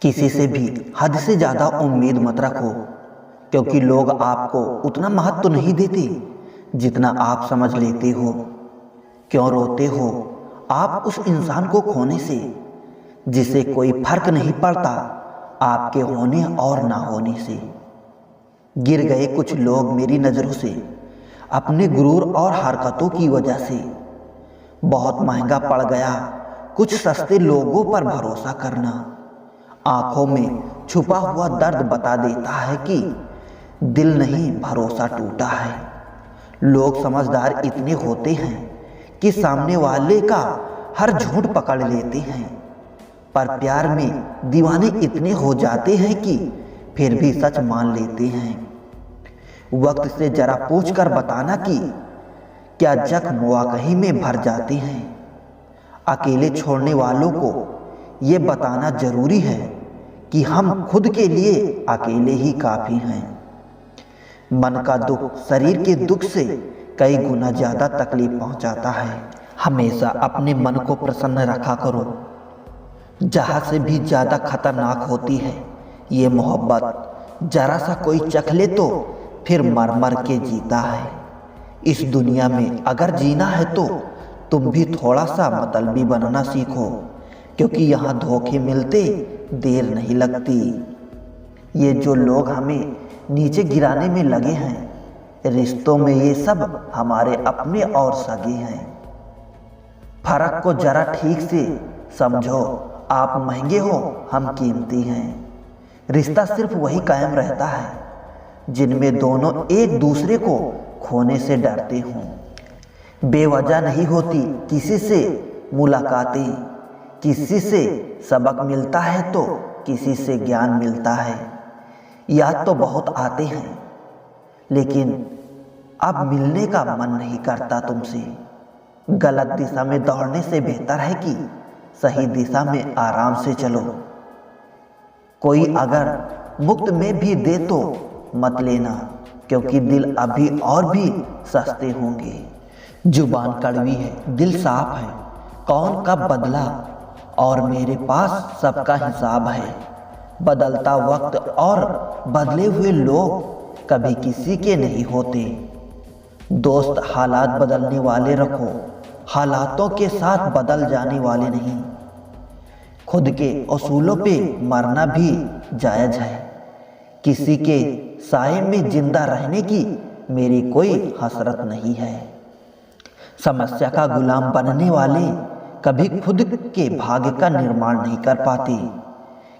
किसी से भी हद से ज़्यादा उम्मीद मत रखो, क्योंकि लोग आपको उतना महत्व नहीं देते जितना आप समझ लेते हो। क्यों रोते हो आप उस इंसान को खोने से जिसे कोई फर्क नहीं पड़ता आपके होने और ना होने से। गिर गए कुछ लोग मेरी नज़रों से अपने गुरूर और हरकतों की वजह से। बहुत महंगा पड़ गया कुछ सस्ते लोगों पर भरोसा करना। आंखों में छुपा हुआ दर्द बता देता है कि दिल नहीं, भरोसा टूटा है। लोग समझदार इतने होते हैं कि सामने वाले का हर झूठ पकड़ लेते हैं, पर प्यार में दीवाने इतने हो जाते हैं कि फिर भी सच मान लेते हैं। वक्त से जरा पूछ कर बताना कि क्या जख्म वाकई में भर जाते हैं। अकेले छोड़ने वालों को ये बताना जरूरी है कि हम खुद के लिए अकेले ही काफ़ी हैं। मन का दुख शरीर के दुख से कई गुना ज़्यादा तकलीफ पहुंचाता है। हमेशा अपने मन को प्रसन्न रखा करो। जहाँ से भी ज़्यादा खतरनाक होती है ये मोहब्बत। जरा सा कोई चख ले तो फिर मर मर के जीता है। इस दुनिया में अगर जीना है तो तुम भी थोड़ा सा मतलबी बनना सीखो, क्योंकि यहाँ धोखे मिलते देर नहीं लगती। ये जो लोग हमें नीचे गिराने में लगे हैं, रिश्तों में ये सब हमारे अपने और सगे हैं। फर्क को जरा ठीक से समझो। आप महंगे हो, हम कीमती हैं। रिश्ता सिर्फ वही कायम रहता है जिनमें दोनों एक दूसरे को खोने से डरते हों। बेवजह नहीं होती किसी से मुलाकातें। किसी से सबक मिलता है तो किसी से ज्ञान मिलता है। याद तो बहुत आते हैं, लेकिन अब मिलने का मन नहीं करता तुमसे। गलत दिशा में दौड़ने से बेहतर है कि सही दिशा में आराम से चलो। कोई अगर मुफ्त में भी दे तो मत लेना, क्योंकि दिल अभी और भी सस्ते होंगे। जुबान कड़वी है, दिल साफ है, कौन कब बदला और मेरे पास सबका हिसाब है। बदलता वक्त और बदले हुए लोग कभी किसी के नहीं होते। दोस्त हालात बदलने वाले रखो, हालातों के साथ बदल जाने वाले नहीं। खुद के असूलों पे मरना भी जायज़ है। किसी के साए में जिंदा रहने की मेरी कोई हसरत नहीं है। समस्या का गुलाम बनने वाले कभी खुद के भाग्य का निर्माण नहीं कर पाते।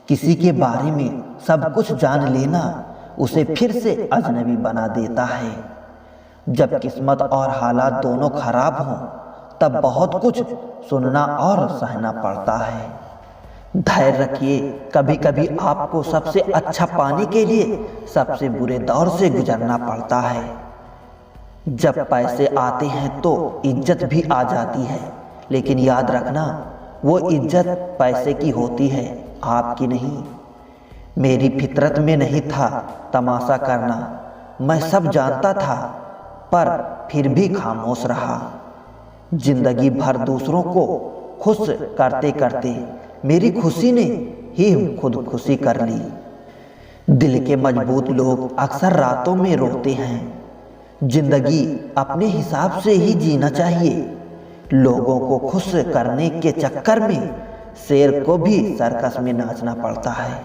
किसी के बारे में सब कुछ जान लेना उसे फिर से अजनबी बना देता है। जब किस्मत और हालात दोनों खराब हों तब बहुत कुछ सुनना और सहना पड़ता है। धैर्य रखिए, कभी कभी आपको सबसे अच्छा पाने के लिए सबसे बुरे दौर से गुजरना पड़ता है। जब पैसे आते हैं तो इज्जत भी आ जाती है, लेकिन याद रखना वो इज्जत पैसे की होती है, आपकी नहीं। मेरी फितरत में नहीं था तमाशा करना। मैं सब जानता था पर फिर भी खामोश रहा। जिंदगी भर दूसरों को खुश करते करते मेरी खुशी ने ही खुद खुशी कर ली। दिल के मजबूत लोग अक्सर रातों में रोते हैं। जिंदगी अपने हिसाब से ही जीना चाहिए। लोगों को खुश करने के चक्कर में शेर को भी सर्कस में नाचना पड़ता है।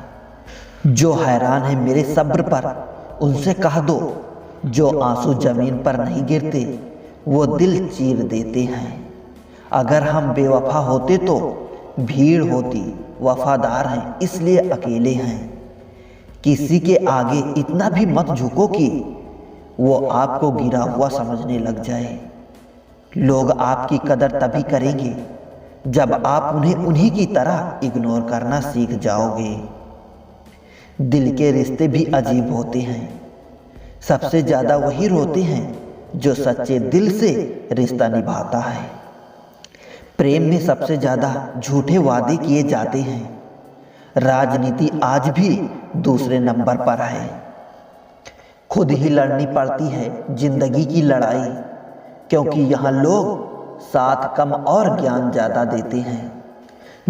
जो हैरान है मेरे सब्र पर उनसे कह दो, जो आंसू जमीन पर नहीं गिरते वो दिल चीर देते हैं। अगर हम बेवफा होते तो भीड़ होती, वफादार हैं इसलिए अकेले हैं। किसी के आगे इतना भी मत झुको कि वो आपको गिरा हुआ समझने लग जाए। लोग आपकी कदर तभी करेंगे जब आप उन्हें उन्हीं की तरह इग्नोर करना सीख जाओगे। दिल के रिश्ते भी अजीब होते हैं। सबसे ज़्यादा वही रोते हैं जो सच्चे दिल से रिश्ता निभाता है। प्रेम में सबसे ज़्यादा झूठे वादे किए जाते हैं। राजनीति आज भी दूसरे नंबर पर है। खुद ही लड़नी पड़ती है जिंदगी की लड़ाई, क्योंकि यहाँ लोग साथ कम और ज्ञान ज़्यादा देते हैं।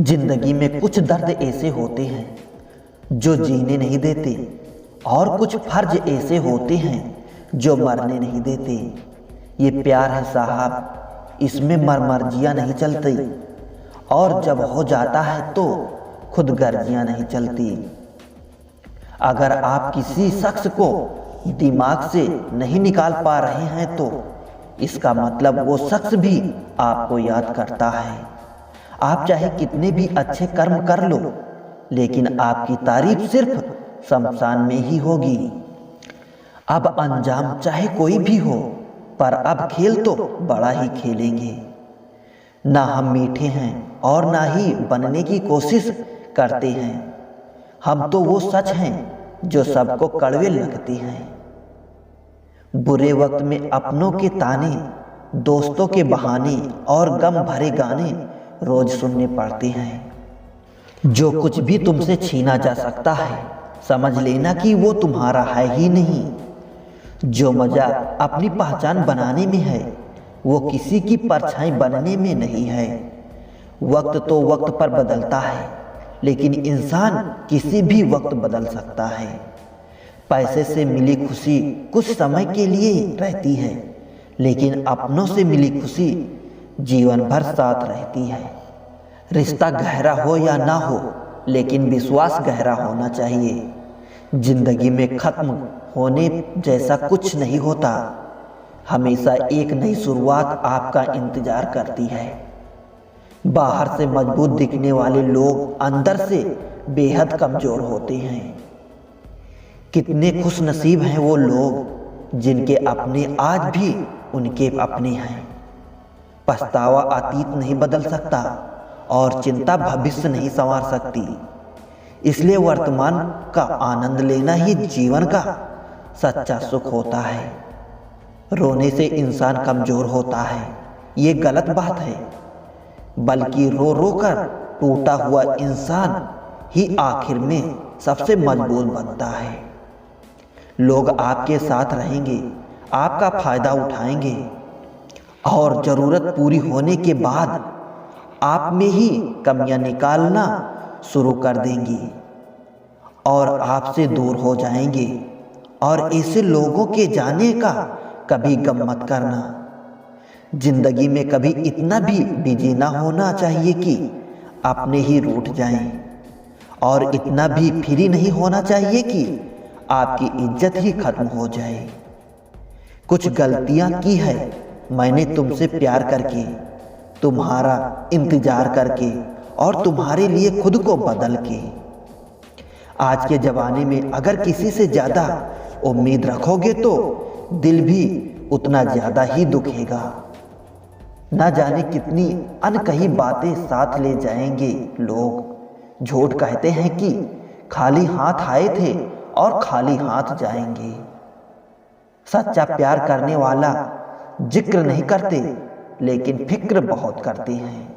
जिंदगी में कुछ दर्द ऐसे होते हैं जो जीने नहीं देते, और कुछ फर्ज ऐसे होते हैं जो मरने नहीं देते। ये प्यार है साहब, इसमें मरमर्जियाँ नहीं चलती, और जब हो जाता है तो खुद गर्जियाँ नहीं चलती। अगर आप किसी शख्स को दिमाग से नहीं निकाल पा रहे हैं तो इसका मतलब वो शख्स भी आपको याद करता है। आप चाहे कितने भी अच्छे कर्म कर लो, लेकिन आपकी तारीफ सिर्फ शमशान में ही होगी। अब अंजाम चाहे कोई भी हो, पर अब खेल तो बड़ा ही खेलेंगे। ना हम मीठे हैं और ना ही बनने की कोशिश करते हैं। हम तो वो सच हैं जो सबको कड़वे लगते हैं। बुरे वक्त में अपनों के ताने, दोस्तों के बहाने और गम भरे गाने रोज सुनने पड़ते हैं। जो कुछ भी तुमसे छीना जा सकता है, समझ लेना कि वो तुम्हारा है ही नहीं। जो मजा अपनी पहचान बनाने में है, वो किसी की परछाई बनने में नहीं है। वक्त तो वक्त पर बदलता है, लेकिन इंसान किसी भी वक्त बदल सकता है। पैसे से मिली खुशी कुछ समय के लिए रहती है, लेकिन अपनों से मिली खुशी जीवन भर साथ रहती है। रिश्ता गहरा हो या ना हो, लेकिन विश्वास गहरा होना चाहिए। जिंदगी में खत्म होने जैसा कुछ नहीं होता। हमेशा एक नई शुरुआत आपका इंतजार करती है। बाहर से मजबूत दिखने वाले लोग अंदर से बेहद कमजोर होते हैं। कितने खुश नसीब हैं वो लोग जिनके अपने आज भी उनके अपने हैं। पछतावा अतीत नहीं बदल सकता और चिंता भविष्य नहीं संवार सकती। इसलिए वर्तमान का आनंद लेना ही जीवन का सच्चा सुख होता है। रोने से इंसान कमजोर होता है, ये गलत बात है, बल्कि रो रो कर टूटा हुआ इंसान ही आखिर में सबसे मजबूत बनता है। लोग आपके साथ रहेंगे, आपका फायदा उठाएंगे, और जरूरत पूरी होने के बाद आप में ही कमियां निकालना शुरू कर देंगे और आपसे दूर हो जाएंगे। और ऐसे लोगों के जाने का कभी गम मत करना। जिंदगी में कभी इतना भी बिजी ना होना चाहिए कि अपने ही रूठ जाएं, और इतना भी फ्री नहीं होना चाहिए कि आपकी इज्जत ही खत्म हो जाए। कुछ गलतियां की है मैंने तुमसे प्यार करके, तुम्हारा इंतजार करके, और तुम्हारे लिए खुद को बदल के। आज के ज़माने में अगर किसी से ज़्यादा उम्मीद रखोगे तो दिल भी उतना ज़्यादा ही दुखेगा। ना जाने कितनी अनकही बातें साथ ले जाएंगे लोग। झूठ कहते हैं कि खाली हाथ आए थे और खाली हाथ जाएंगे। सच्चा प्यार करने वाला जिक्र नहीं करते, लेकिन फिक्र बहुत करते हैं।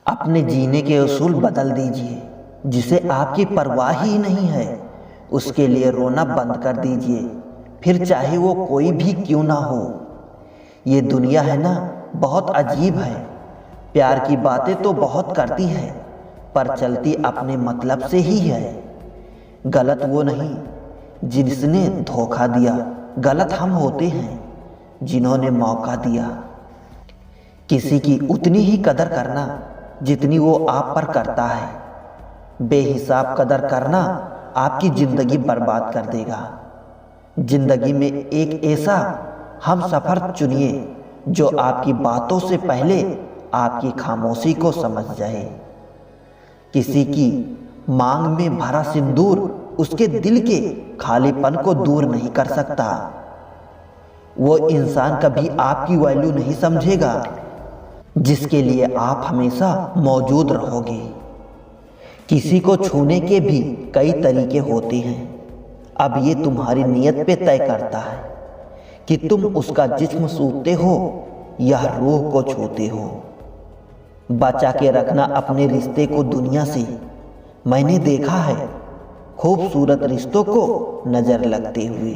अपने जीने के उसूल बदल दीजिए। जिसे आपकी परवाह ही नहीं है, उसके लिए रोना बंद कर दीजिए, फिर चाहे वो कोई भी क्यों ना हो। ये दुनिया है ना, बहुत अजीब है। प्यार की बातें तो बहुत करती है, पर चलती अपने मतलब से ही है। गलत वो नहीं जिसने धोखा दिया, गलत हम होते हैं जिन्होंने मौका दिया। किसी की उतनी ही कदर करना जितनी वो आप पर करता है। बेहिसाब कदर करना आपकी जिंदगी बर्बाद कर देगा। जिंदगी में एक ऐसा हम सफ़र चुनिए जो आपकी बातों से पहले आपकी खामोशी को समझ जाए। किसी की मांग में भरा सिंदूर उसके दिल के खालीपन को दूर नहीं कर सकता। वो इंसान कभी आपकी वैल्यू नहीं समझेगा जिसके लिए आप हमेशा मौजूद रहोगे। किसी को छूने के भी कई तरीके होते हैं। अब ये तुम्हारी नीयत पे तय करता है कि तुम उसका जिस्म छूते हो या रूह को छूते हो। बचा के रखना अपने रिश्ते को दुनिया से। मैंने देखा है खूबसूरत रिश्तों को नजर लगते हुए।